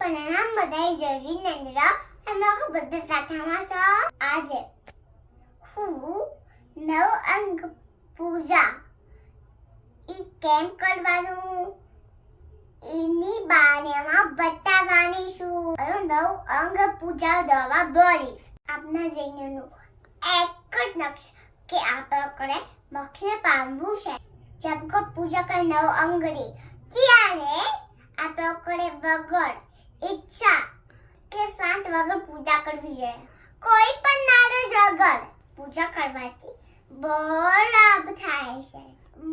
નામ બધાય જરી નંદ્ર અમારો બધા સાથામાં છો આજે હું નવ અંગ પૂજા ઈ કેમ કરવાનું એની બારેમાં બતાવવાની છું નવ અંગ પૂજા દવા બોલીશ આપના જૈનનું એક જ નક્ષ કે આપણે મખને પામવું છે જબ કો પૂજા કર નવ અંગડી ત્યારે આપણે વગર ઈચ્છા કે શાંત વગર પૂજા કરવી જોઈએ કોઈ પણ નારાજ વગર પૂજા કરવાથી બહુ લાભ થાય છે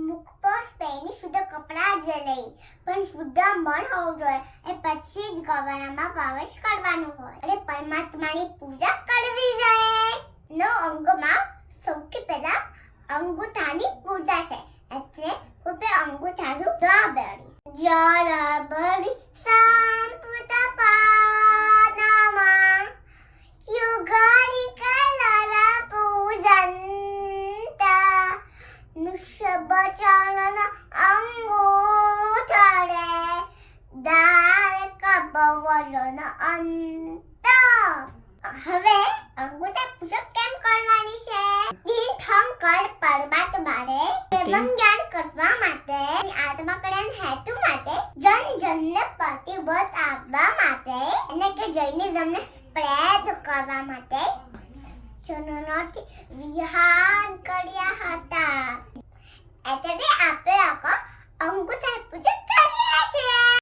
મુખ પર પહેરી શુદ્ધ કપડાં જ નહીં પણ શુદ્ધ મન હોવું જોઈએ એ પછી જ ગવાણામાં પ્રવેશ કરવાનો હોય અને પરમાત્માની પૂજા કરવી જોઈએ નો અંગમાં સૌથી પહેલા અંગૂઠાની પૂજા છે એટલે હું અંગૂઠાનું દાબેડી જરબરી સંપતપાનામાં યુગારી કલરા પૂજંતા નુષબચનન અંગૂઠારે દાર કબવલન અંત હવે અંગૂઠા પૂજા કેમ કરવાની છે દિન થંકર પરબાત બારે એવં જ્ઞાન કરવા માટે આત્મા કલ્યાણ હેતુ માટે જનને પ્રતિબોધ આપવા માટે અને કે જૈનિઝમને સ્પ્રેડ કરવા માટે જનોથી વિહાર કર્યા હતા એટલે આપણે અંગૂઠા પૂજા કરીએ છીએ